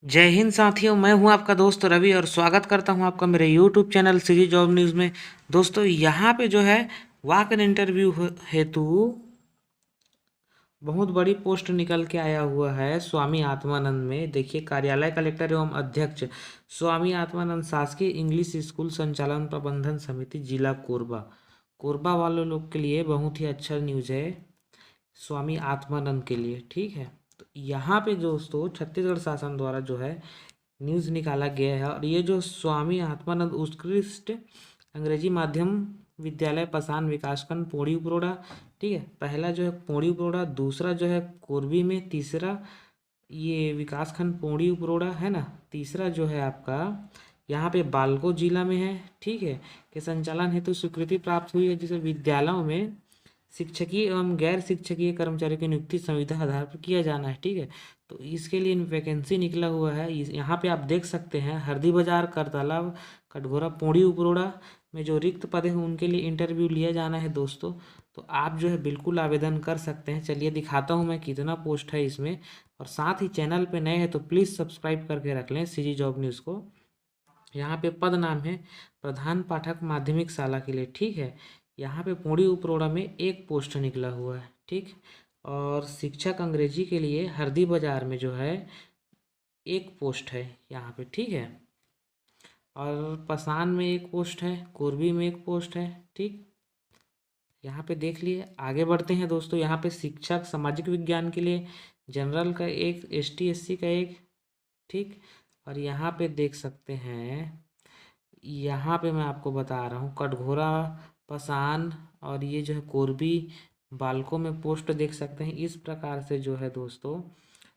जय हिंद साथियों, मैं हूं आपका दोस्त रवि और स्वागत करता हूं आपका मेरे YouTube channel CG job news में। दोस्तों यहां पे जो है वॉक इन इंटरव्यू हेतु बहुत बड़ी पोस्ट निकल के आया हुआ है स्वामी आत्मानंद में। देखिए, कार्यालय कलेक्टर एवं अध्यक्ष स्वामी आत्मानंद शासकीय इंग्लिश स्कूल संचालन प्रबंधन समिति जिला कोरबा। कोरबा वालों लोग के लिए बहुत ही अच्छा न्यूज़ है, स्वामी आत्मानंद के लिए। ठीक है, तो यहाँ पे दोस्तों छत्तीसगढ़ शासन द्वारा जो है न्यूज़ निकाला गया है। और ये जो स्वामी आत्मानंद उत्कृष्ट अंग्रेजी माध्यम विद्यालय पसान विकासखंड पोड़ी उपरोड़ा, ठीक है, पहला जो है पोड़ी उपरोड़ा, दूसरा जो है कोरबी में, तीसरा ये विकासखंड पोड़ी उपरोड़ा है ना, तीसरा जो है आपका यहाँ पे बालको जिला में है। ठीक है, के संचालन हेतु स्वीकृति प्राप्त हुई है, जिसे विद्यालयों में शिक्षकीय एवं गैर शिक्षकीय कर्मचारियों की नियुक्ति संविदा आधार पर किया जाना है। ठीक है, तो इसके लिए वैकेंसी निकला हुआ है। यहाँ पे आप देख सकते हैं हरदी बाजार, करताला, कटघोरा, पोड़ी उपरोड़ा में जो रिक्त पद हैं उनके लिए इंटरव्यू लिया जाना है दोस्तों। तो आप जो है बिल्कुल आवेदन कर सकते हैं। चलिए दिखाता हूँ मैं कितना पोस्ट है इसमें। और साथ ही चैनल पे नए हैं तो प्लीज़ सब्सक्राइब करके रख लें सीजी जॉब न्यूज़ को। यहाँ पे पद नाम है प्रधान पाठक माध्यमिक शाला के लिए। ठीक है, यहाँ पे पोड़ी उपरोड़ा में एक पोस्ट निकला हुआ है। ठीक, और शिक्षक अंग्रेजी के लिए हरदी बाजार में जो है एक पोस्ट है यहाँ पे। ठीक है, और पसान में एक पोस्ट है, कोरबी में एक पोस्ट है। ठीक, यहाँ पे देख लिए। आगे बढ़ते हैं दोस्तों। यहाँ पे शिक्षक सामाजिक विज्ञान के लिए जनरल का एक, ST SC का एक। ठीक, और यहाँ पे देख सकते हैं, यहाँ पे मैं आपको बता रहा हूँ कटघोरा, पसान और ये जो है कोरबी, बालको में पोस्ट देख सकते हैं। इस प्रकार से जो है दोस्तों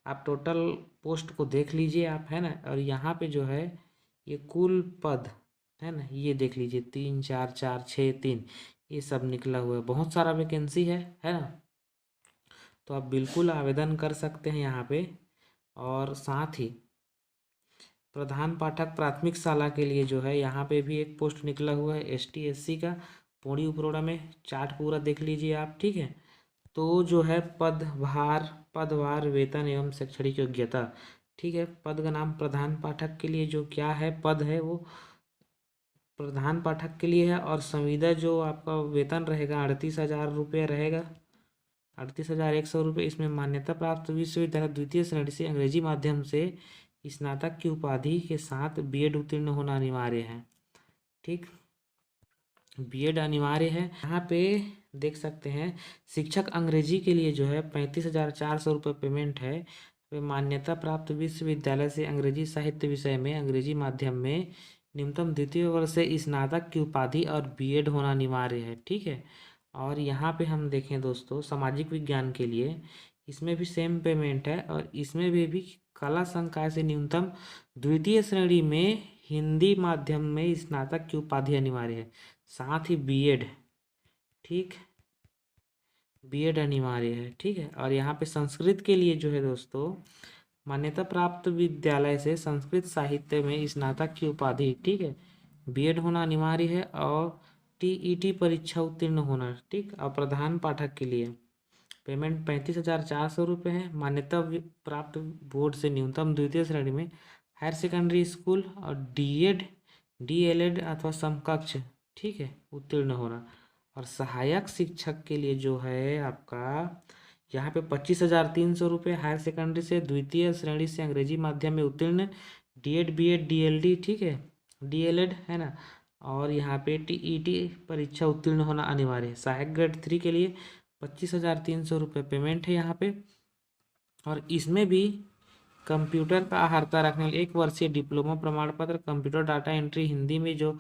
आप टोटल पोस्ट को देख लीजिए आप, है ना। और यहाँ पे जो है ये कुल पद है ना, ये देख लीजिए 3 4 4 6 3, ये सब निकला हुआ है। बहुत सारा वैकेंसी है ना। तो आप बिल्कुल आवेदन कर सकते हैं यहाँ पे। और साथ ही प्रधान पाठक प्राथमिक शाला के लिए जो है यहाँ पे भी एक पोस्ट निकला हुआ है, ST SC का, पोड़ी उपरोड़ा में। चार्ट पूरा देख लीजिए आप। ठीक है, तो जो है पदभार वेतन एवं शैक्षणिक योग्यता। ठीक है, पद का नाम प्रधान पाठक के लिए जो क्या है पद है वो प्रधान पाठक के लिए है। और संविदा जो आपका वेतन रहेगा 38,000 रुपये रहेगा, 38,100 रुपये। इसमें मान्यता प्राप्त विश्वविद्यालय द्वितीय श्रेणी से अंग्रेजी माध्यम से स्नातक की उपाधि के साथ BEd उत्तीर्ण होना अनिवार्य है। ठीक, BEd अनिवार्य है। यहाँ पे देख सकते हैं शिक्षक अंग्रेजी के लिए जो है 35,400 रुपये पेमेंट है। वे मान्यता प्राप्त विश्वविद्यालय से अंग्रेजी साहित्य विषय में अंग्रेजी माध्यम में न्यूनतम द्वितीय वर्ष से स्नातक की उपाधि और BEd होना अनिवार्य है। ठीक है, और यहाँ पे हम देखें दोस्तों सामाजिक विज्ञान के लिए, इसमें भी सेम पेमेंट है। और इसमें भी कला संकाय से न्यूनतम द्वितीय श्रेणी में हिंदी माध्यम में स्नातक की उपाधि अनिवार्य है, साथ ही BEd। ठीक, BEd अनिवार्य है। ठीक है, और यहाँ पे संस्कृत के लिए जो है दोस्तों मान्यता प्राप्त विद्यालय से संस्कृत साहित्य में स्नातक की उपाधि, ठीक है, BEd होना अनिवार्य है। और TET परीक्षा उत्तीर्ण होना। ठीक, और प्रधान पाठक के लिए पेमेंट 35,400 रुपये है। मान्यता प्राप्त बोर्ड से न्यूनतम द्वितीय श्रेणी में हायर सेकेंडरी स्कूल और DEd DLED अथवा समकक्ष, ठीक है, उत्तीर्ण होना। और सहायक शिक्षक के लिए जो है आपका यहाँ पे 25,300 रुपये, हायर सेकेंडरी से द्वितीय श्रेणी से अंग्रेजी माध्यम में उत्तीर्ण, DEd BEd DLD, ठीक है, DLED है ना। और यहाँ पे TET परीक्षा उत्तीर्ण होना अनिवार्य है। सहायक ग्रेड 3 के लिए 25,300 रुपये पेमेंट है यहाँ पे। और इसमें भी कंप्यूटर का अहर्ता रखने वाले 1 वर्षीय डिप्लोमा प्रमाण पत्र, कंप्यूटर डाटा एंट्री हिंदी में जो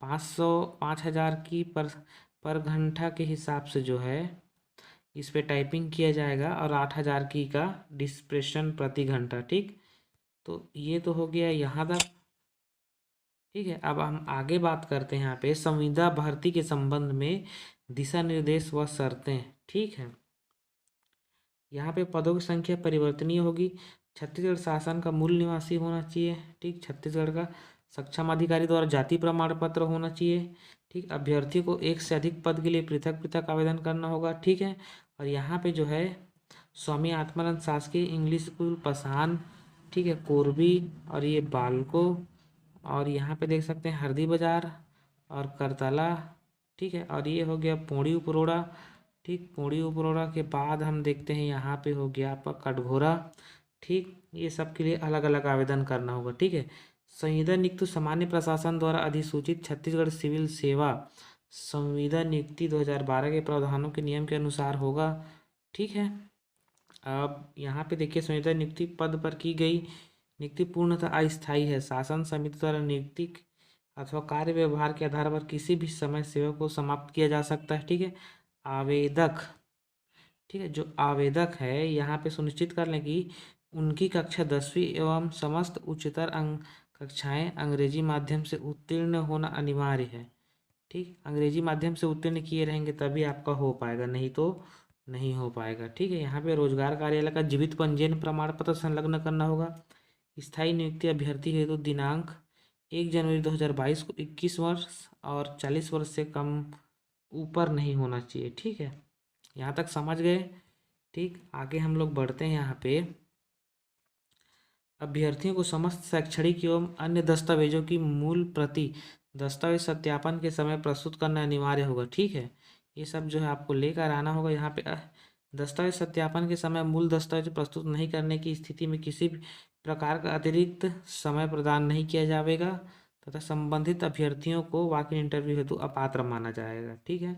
5,000 की पर घंटा के हिसाब से जो है इस पे टाइपिंग किया जाएगा, और 8,000 की का डिस्प्रेशन प्रति घंटा। ठीक, तो ये तो हो गया यहाँ तक। ठीक है, अब हम आगे बात करते हैं यहाँ पे संविदा भर्ती के संबंध में दिशा निर्देश व शर्तें। ठीक है, यहाँ पे पदों की संख्या परिवर्तनीय होगी। छत्तीसगढ़ शासन का मूल निवासी होना चाहिए। ठीक, छत्तीसगढ़ का सक्षम अधिकारी द्वारा जाति प्रमाण पत्र होना चाहिए। ठीक, अभ्यर्थी को एक से अधिक पद के लिए पृथक पृथक आवेदन करना होगा। ठीक है, और यहाँ पे जो है स्वामी आत्मानंद शासकीय इंग्लिश स्कूल पसान ठीक है, कोरबी और ये बालको, और यहाँ पे देख सकते हैं हरदी बाजार और करतला। ठीक है, और ये हो गया पौड़ी उपरोड़ा। ठीक, पौड़ी उपरोड़ा के बाद हम देखते हैं यहाँ पे हो गया आपका कटघोरा। ठीक, ये सब के लिए अलग अलग आवेदन करना होगा। ठीक है, संविदा नियुक्त सामान्य प्रशासन द्वारा अधिसूचित छत्तीसगढ़ सिविल सेवा संविदा नियुक्ति 2012 के प्रावधानों के नियम के अनुसार होगा। ठीक है, अब यहाँ पे देखिए संविदा नियुक्ति पद पर की गई नियुक्ति पूर्णतः अस्थायी है। शासन समिति द्वारा नियुक्ति अथवा कार्य व्यवहार के आधार पर किसी भी समय सेवा को समाप्त किया जा सकता है। ठीक है, आवेदक, ठीक है, जो आवेदक है यहाँ पे सुनिश्चित कर लें कि उनकी कक्षा 10वीं एवं समस्त उच्चतर कक्षाएं अंग्रेजी माध्यम से उत्तीर्ण होना अनिवार्य है। ठीक, अंग्रेजी माध्यम से उत्तीर्ण किए रहेंगे तभी आपका हो पाएगा, नहीं तो नहीं हो पाएगा। ठीक है, यहाँ पे रोजगार कार्यालय का जीवित पंजीयन प्रमाण पत्र संलग्न करना होगा। स्थायी नियुक्ति अभ्यर्थी हेतु दिनांक 1 जनवरी 2022 को 21 वर्ष और 40 वर्ष से कम ऊपर नहीं होना चाहिए। ठीक है, यहाँ तक समझ गए। ठीक, आगे हम लोग बढ़ते हैं। यहाँ पे अभ्यर्थियों को समस्त शैक्षणिक एवं अन्य दस्तावेजों की मूल प्रति दस्तावेज सत्यापन के समय प्रस्तुत करना अनिवार्य होगा। ठीक है, ये सब जो है आपको लेकर आना होगा। यहाँ पे दस्तावेज सत्यापन के समय मूल दस्तावेज प्रस्तुत नहीं करने की स्थिति में किसी भी प्रकार का अतिरिक्त समय प्रदान नहीं किया जाएगा तथा संबंधित अभ्यर्थियों को वॉक इन इंटरव्यू हेतु अपात्र माना जाएगा। ठीक है,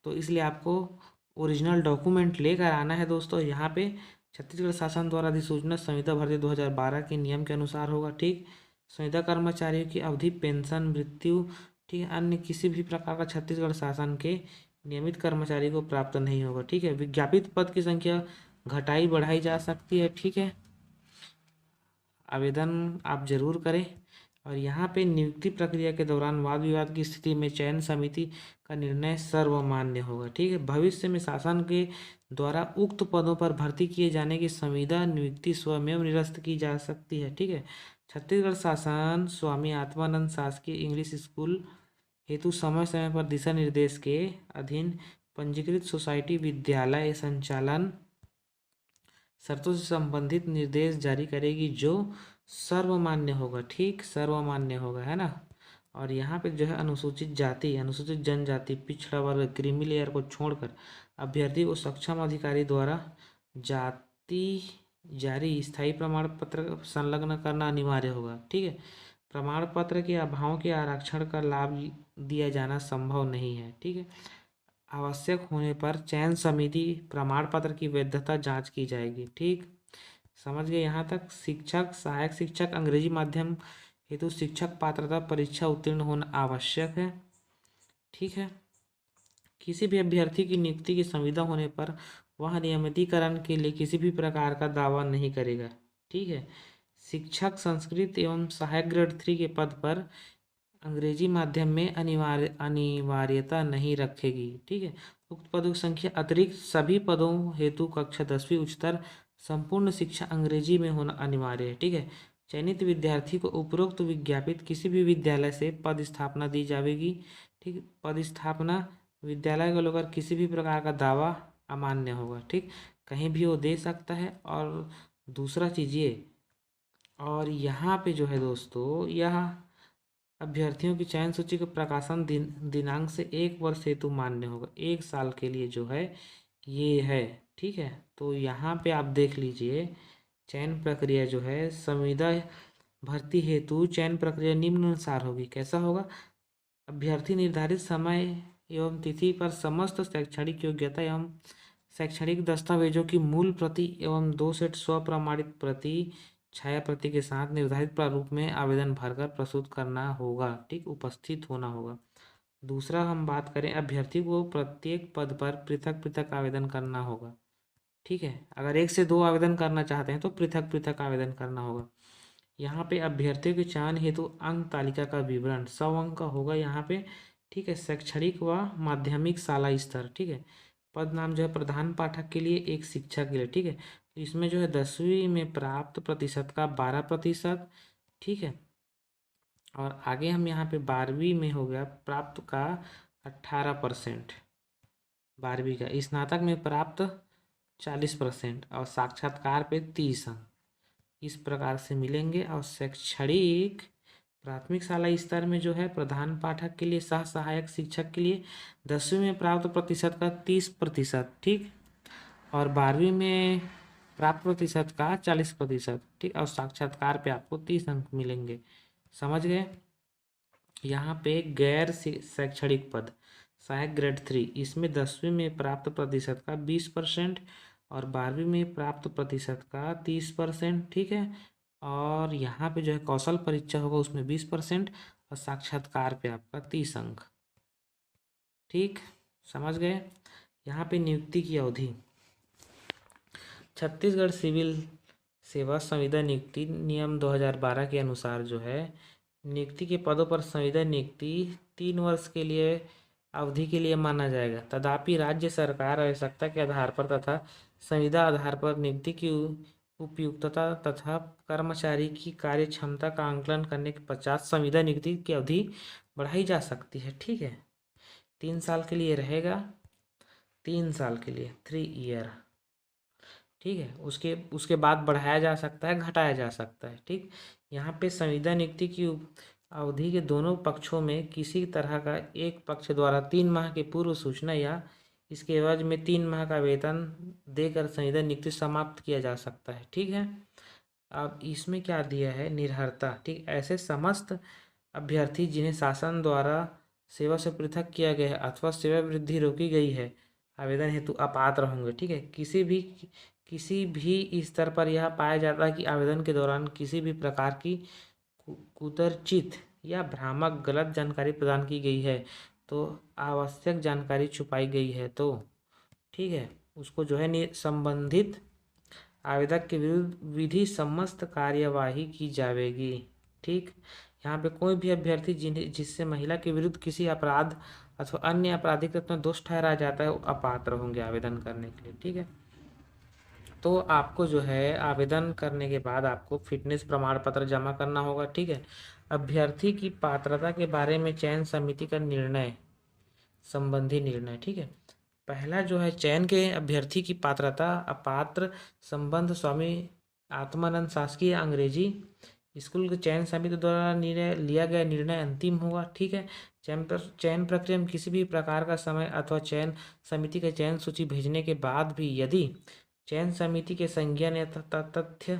तो इसलिए आपको ओरिजिनल डॉक्यूमेंट लेकर आना है दोस्तों। यहाँ पे छत्तीसगढ़ शासन द्वारा अधिसूचना संविदा भर्ती 2012 के नियम के अनुसार होगा। ठीक, संविदा कर्मचारियों की अवधि पेंशन मृत्यु, ठीक है, अन्य किसी भी प्रकार का छत्तीसगढ़ शासन के नियमित कर्मचारी को प्राप्त नहीं होगा। ठीक है, विज्ञापित पद की संख्या घटाई बढ़ाई जा सकती है। ठीक है, आवेदन आप जरूर करें। और यहाँ पे नियुक्ति प्रक्रिया के दौरान वाद विवाद की स्थिति में चयन समिति का निर्णय सर्वमान्य होगा। ठीक है, भविष्य में शासन के द्वारा उक्त पदों पर भर्ती किए जाने की संविदा नियुक्ति स्वयं निरस्त की जा सकती है। ठीक है, छत्तीसगढ़ शासन स्वामी आत्मानंद शासकीय इंग्लिश स्कूल हेतु समय समय पर दिशा निर्देश के अधीन पंजीकृत सोसाइटी विद्यालय संचालन शर्तों से संबंधित निर्देश जारी करेगी जो सर्वमान्य होगा। ठीक, सर्वमान्य होगा, है ना। और यहाँ पे जो है अनुसूचित जाति, अनुसूचित जनजाति, पिछड़ा वर्ग, क्रीमी लेयर को छोड़कर अभ्यर्थी को सक्षम अधिकारी द्वारा जाति जारी स्थायी प्रमाण पत्र संलग्न करना अनिवार्य होगा। ठीक है, प्रमाण पत्र के अभाव के आरक्षण का लाभ दिया जाना संभव नहीं है। ठीक है, आवश्यक होने पर चयन समिति प्रमाण पत्र की वैधता जांच की जाएगी। ठीक, समझ गए यहाँ तक। शिक्षक, सहायक शिक्षक अंग्रेजी माध्यम हेतु शिक्षक पात्रता परीक्षा उत्तीर्ण होना आवश्यक है। ठीक है, किसी भी अभ्यर्थी की नियुक्ति की संविदा होने पर वह नियमितीकरण के लिए किसी भी प्रकार का दावा नहीं करेगा। ठीक है, शिक्षक संस्कृत एवं सहायक ग्रेड 3 के पद पर अंग्रेजी माध्यम में अनिवार्यता नहीं रखेगी। ठीक है, उक्त पदों की संख्या अतिरिक्त सभी पदों हेतु कक्षा 10वीं उच्चतर संपूर्ण शिक्षा अंग्रेजी में होना अनिवार्य है। ठीक है, चयनित विद्यार्थी को उपरोक्त विज्ञापित किसी भी विद्यालय से पद स्थापना दी जाएगी। ठीक, पद स्थापना विद्यालय को लेकर किसी भी प्रकार का दावा अमान्य होगा। ठीक, कहीं भी वो दे सकता है। और दूसरा चीज़ ये, और यहाँ पे जो है दोस्तों, यह अभ्यर्थियों की चयन सूची का प्रकाशन दिनांक से 1 वर्ष हेतु मान्य होगा। 1 साल के लिए जो है ये है। ठीक है, तो यहाँ पे आप देख लीजिए चयन प्रक्रिया जो है संविदा भर्ती हेतु चयन प्रक्रिया निम्नानुसार होगी। कैसा होगा? अभ्यर्थी निर्धारित समय एवं तिथि पर समस्त शैक्षणिक योग्यता एवं शैक्षणिक दस्तावेजों की मूल प्रति एवं 2 सेट स्वप्रमाणित प्रति छाया प्रति के साथ निर्धारित प्रारूप में आवेदन भरकर प्रस्तुत करना होगा। ठीक, उपस्थित होना होगा। दूसरा हम बात करें, अभ्यर्थी को प्रत्येक पद पर पृथक पृथक आवेदन करना होगा। ठीक है, अगर 1 से 2 आवेदन करना चाहते हैं तो पृथक पृथक आवेदन करना होगा। यहाँ पे अभ्यर्थियों के चयन हेतु अंक तालिका का विवरण 100 अंक का होगा यहाँ पे। ठीक है, शैक्षणिक व माध्यमिक शाला स्तर। ठीक है, पद नाम जो है प्रधान पाठक के लिए, एक शिक्षक के लिए। ठीक है, तो इसमें जो है 10वीं में प्राप्त प्रतिशत का 12%। ठीक है, और आगे हम यहाँ पे 12वीं में हो गया प्राप्त का 18%, 12वीं का। स्नातक में प्राप्त 40% और साक्षात्कार पे 30 अंक। इस प्रकार से मिलेंगे। और शैक्षणिक प्राथमिक शाला स्तर में जो है प्रधान पाठक के लिए, सह सहायक शिक्षक के लिए 10वीं में प्राप्त प्रतिशत का 30%, ठीक, और 12वीं में प्राप्त प्रतिशत का 40%, ठीक, और साक्षात्कार पे आपको 30 अंक मिलेंगे। समझ गए। यहाँ पे गैर शैक्षणिक पद सहायक ग्रेड 3, इसमें 10वीं में प्राप्त प्रतिशत का 20% और 12वीं में प्राप्त प्रतिशत का 30%, ठीक है। और यहाँ पे जो है कौशल परीक्षा होगा उसमें 20% और साक्षात्कार पे आपका 30 अंक, ठीक, समझ गए। यहाँ पे नियुक्ति की अवधि छत्तीसगढ़ सिविल सेवा संविदा नियुक्ति नियम 2012 के अनुसार जो है नियुक्ति के पदों पर संविदा नियुक्ति 3 वर्ष के लिए अवधि के लिए माना जाएगा। तथापि राज्य सरकार आवश्यकता के आधार पर तथा संविदा आधार पर नियुक्ति की उपयुक्तता तथा कर्मचारी की कार्य क्षमता का आंकलन करने के पश्चात संविदा नियुक्ति की अवधि बढ़ाई जा सकती है, ठीक है। 3 साल के लिए रहेगा, 3 साल के लिए 3 ईयर, ठीक है। उसके बाद बढ़ाया जा सकता है, घटाया जा सकता है, ठीक। यहाँ पे संविदा नियुक्ति की अवधि के दोनों पक्षों में किसी तरह का एक पक्ष द्वारा 3 माह की पूर्व सूचना या इसके एवज में 3 माह का वेतन देकर संविदा नियुक्ति समाप्त किया जा सकता है, ठीक है। अब इसमें क्या दिया है, निर्हरता, ठीक। ऐसे समस्त अभ्यर्थी जिन्हें शासन द्वारा सेवा से पृथक किया गया है अथवा सेवा वृद्धि रोकी गई है आवेदन हेतु अपात्र होंगे, ठीक है। किसी भी स्तर पर यह पाया जाता है कि आवेदन के दौरान किसी भी प्रकार की कुतर्चित या भ्रामक गलत जानकारी प्रदान की गई है तो आवश्यक जानकारी छुपाई गई है तो, ठीक है, उसको जो है संबंधित आवेदक के विरुद्ध विधि सम्मत कार्यवाही की जाएगी, ठीक। यहाँ पे कोई भी अभ्यर्थी जिससे महिला के विरुद्ध किसी अपराध अथवा अन्य आपराधिक तत्व में दोष ठहराया जाता है वो अपात्र होंगे आवेदन करने के लिए, ठीक है। तो आपको जो है आवेदन करने के बाद आपको फिटनेस प्रमाण पत्र जमा करना होगा, ठीक है। अभ्यर्थी की पात्रता के बारे में चयन समिति का निर्णय, संबंधी निर्णय, ठीक है। पहला जो है चयन के अभ्यर्थी की पात्रता अपात्र संबंध स्वामी आत्मानंद शासकीय अंग्रेजी स्कूल के चयन समिति द्वारा लिया गया निर्णय अंतिम होगा, ठीक है। चयन प्रक्रिया में किसी भी प्रकार का समय अथवा चयन समिति का चयन सूची भेजने के बाद भी यदि चयन समिति के संज्ञान या तथ्य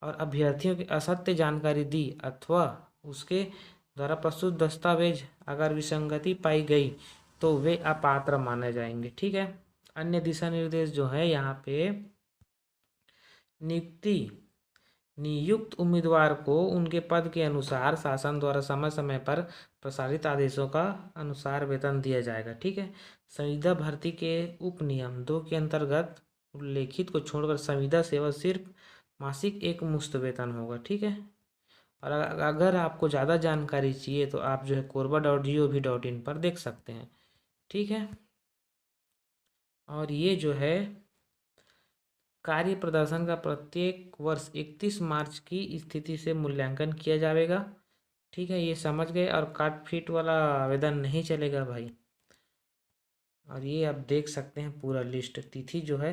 और अभ्यर्थियों की असत्य जानकारी दी अथवा उसके द्वारा प्रस्तुत दस्तावेज अगर विसंगति पाई गई तो वे अपात्र माने जाएंगे, ठीक है। अन्य दिशा निर्देश जो है यहाँ पे नियुक्त उम्मीदवार को उनके पद के अनुसार शासन द्वारा समय समय पर प्रसारित आदेशों का अनुसार वेतन दिया जाएगा, ठीक है। संविदा भर्ती के उपनियम 2 के अंतर्गत उल्लेखित को छोड़कर संविदा सेवा सिर्फ मासिक एक मुश्त वेतन होगा, ठीक है। और अगर आपको ज़्यादा जानकारी चाहिए तो आप जो है korba.gov.in पर देख सकते हैं, ठीक है। और ये जो है कार्य प्रदर्शन का प्रत्येक वर्ष 31 मार्च की स्थिति से मूल्यांकन किया जाएगा, ठीक है। ये समझ गए। और काट फीट वाला आवेदन नहीं चलेगा भाई। और ये आप देख सकते हैं पूरा लिस्ट, तिथि जो है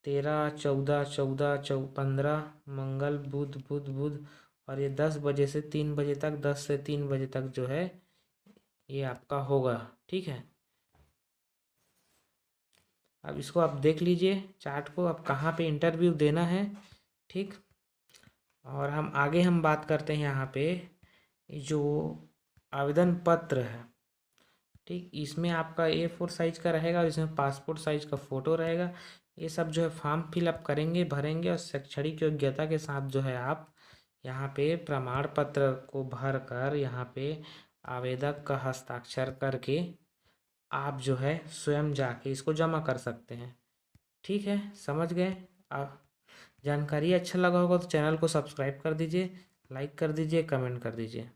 13, 14, 14, 15 मंगल बुध बुध बुध और ये 10 बजे से 3 बजे तक, 10 से 3 बजे तक जो है ये आपका होगा, ठीक है। अब इसको आप देख लीजिए चार्ट को, अब कहाँ पे इंटरव्यू देना है, ठीक। और हम बात करते हैं यहाँ पे जो आवेदन पत्र है, ठीक। इसमें आपका A4 साइज़ का रहेगा और इसमें पासपोर्ट साइज़ का फ़ोटो रहेगा। ये सब जो है फॉर्म फिलअप करेंगे, भरेंगे और शैक्षणिक योग्यता के साथ जो है आप यहाँ पे प्रमाण पत्र को भर कर यहाँ पे आवेदक का हस्ताक्षर करके आप जो है स्वयं जाके इसको जमा कर सकते हैं, ठीक है। समझ गए आप। जानकारी अच्छा लगा होगा तो चैनल को सब्सक्राइब कर दीजिए, लाइक कर दीजिए, कमेंट कर दीजिए।